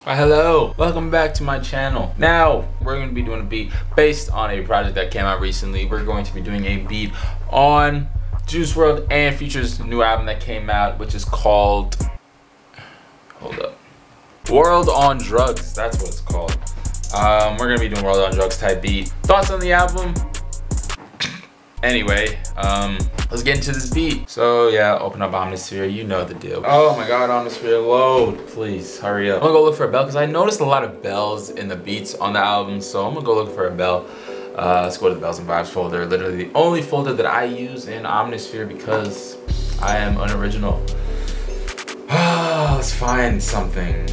Hello, welcome back to my channel. Now we're going to be doing a beat based on a project that came out recently. We're going to be doing a beat on Juice WRLD and Future's new album that came out, which is called, hold up, Wrld on Drugs. That's what it's called. We're gonna be doing Wrld on Drugs type beat. Thoughts on the album? Anyway, let's get into this beat. So yeah, open up Omnisphere, you know the deal. Oh my god, Omnisphere, load, please, hurry up. I'm gonna go look for a bell because I noticed a lot of bells in the beats on the album, so I'm gonna go look for a bell. Let's go to the Bells and Vibes folder, literally the only folder that I use in Omnisphere because I am unoriginal. Let's find something.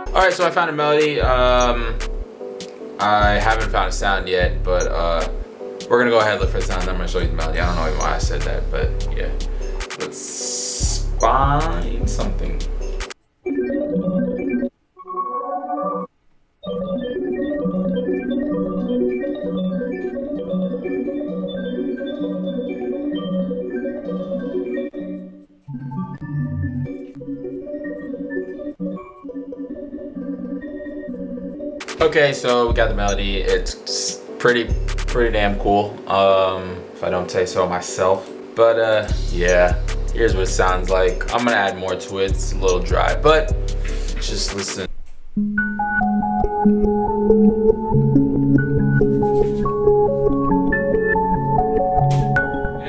Alright, so I found a melody. I haven't found a sound yet, but we're gonna go ahead and look for the sound. I'm gonna show you the melody. I don't know even why I said that, but yeah. Let's find something. Okay, so we got the melody. It's pretty damn cool, if I don't say so myself. But yeah, here's what it sounds like. I'm gonna add more to it. It's a little dry, but just listen.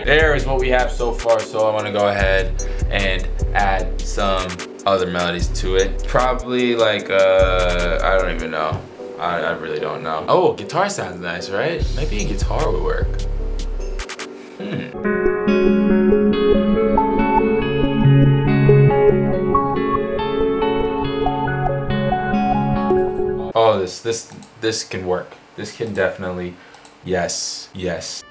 There is what we have so far, so I want to go ahead and add some other melodies to it. Probably like, I don't even know. I really don't know. Oh, guitar sounds nice, right? Maybe a guitar would work. Oh, this can work. This can definitely, yes.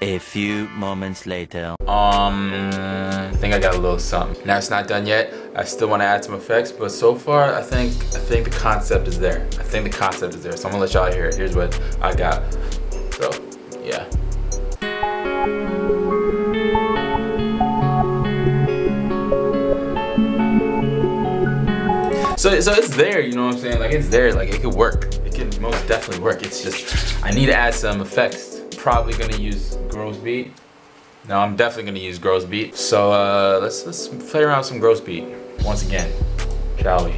A few moments later. I think I got a little something. Now it's not done yet. I still want to add some effects, but so far I think the concept is there. So I'm gonna let y'all hear it. Here's what I got. So yeah. So it's there, you know what I'm saying? Like it's there, like it could work. It can most definitely work. It's just I need to add some effects. Probably gonna use gross beat. No, I'm definitely gonna use gross beat. So let's play around with some gross beat once again, shall we?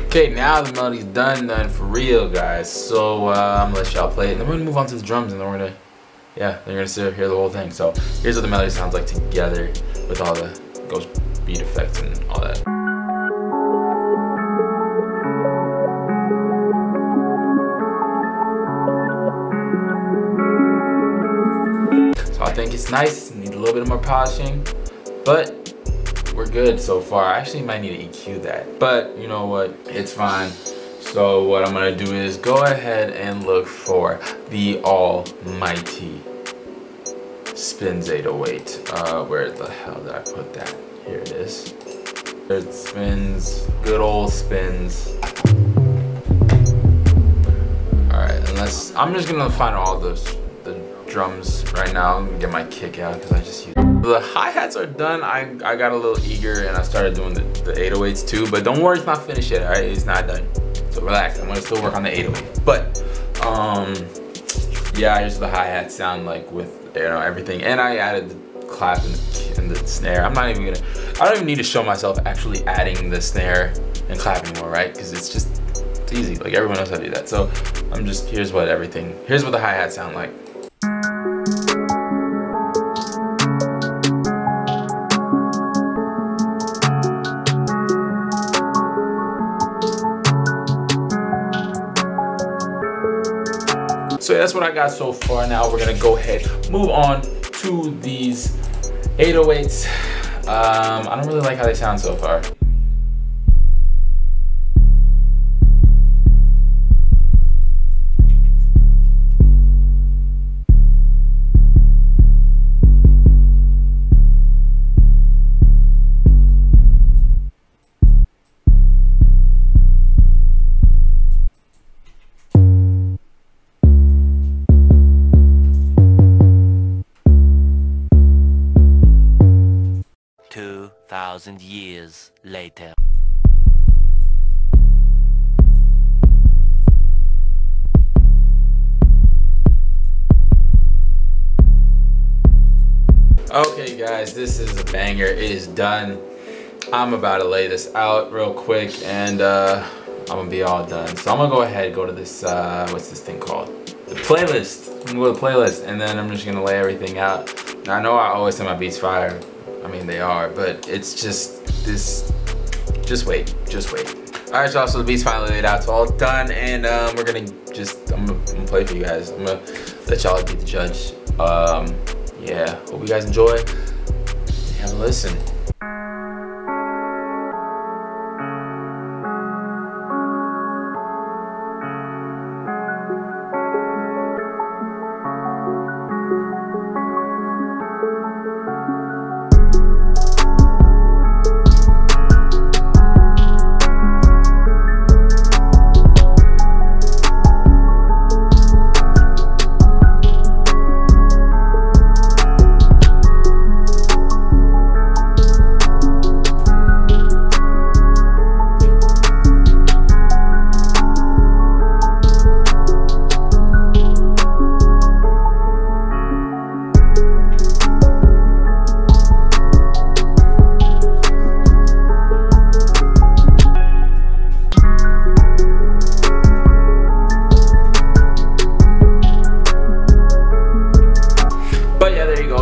Okay, now the melody's done for real, guys. So I'm gonna let y'all play it, and then we're gonna move on to the drums, and then we're gonna, yeah, they're gonna sit hear the whole thing. So here's what the melody sounds like together with all the ghost beat effects and all that. it's nice. Need a little bit more polishing, but we're good so far. I actually might need to EQ that, but you know what? It's fine. So what I'm gonna do is go ahead and look for the almighty Spins 808. Where the hell did I put that? Here it is. It spins, good old spins. All right, unless I'm just gonna find all the drums right now. I'm gonna get my kick out because I just used the hi-hats are done. I got a little eager and I started doing the 808s too, but don't worry, it's not finished yet. All right, it's not done. So relax. I'm gonna still work on the 808. But yeah, here's the hi-hat sound like with everything, and I added the clap and the snare. I don't even need to show myself actually adding the snare and clap anymore, right? Because it's easy. Like everyone knows how to do that. So here's what the hi-hats sound like. So that's what I got so far. Now we're gonna go ahead, move on to these 808s. I don't really like how they sound so far. Thousand years later. Okay guys, this is a banger. It is done. I'm about to lay this out real quick and I'm gonna be all done. So I'm gonna go ahead, go to this, what's this thing called? The playlist. I'm gonna go to the playlist and then I'm just gonna lay everything out. Now I know I always say my beats fire. I mean, they are, but it's just this, just wait. All right, y'all, so the beat's finally laid out. It's all done, and I'm gonna play for you guys. I'm gonna let y'all be the judge. Yeah, hope you guys enjoy. Have a listen.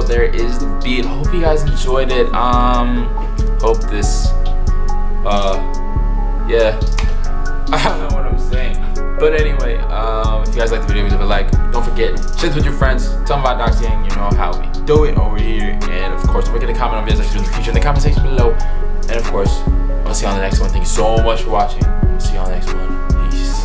There is the beat. Hope you guys enjoyed it. Hope this yeah, I don't know what I'm saying, but anyway, if you guys like the video, leave a like. Don't forget, share this with your friends, tell them about doxing. You know how we do it over here, and of course don't forget to comment on videos I should do in the future in the comment section below. And of course, I'll see you on the next one. Thank you so much for watching. I'll see you on the next one. Peace.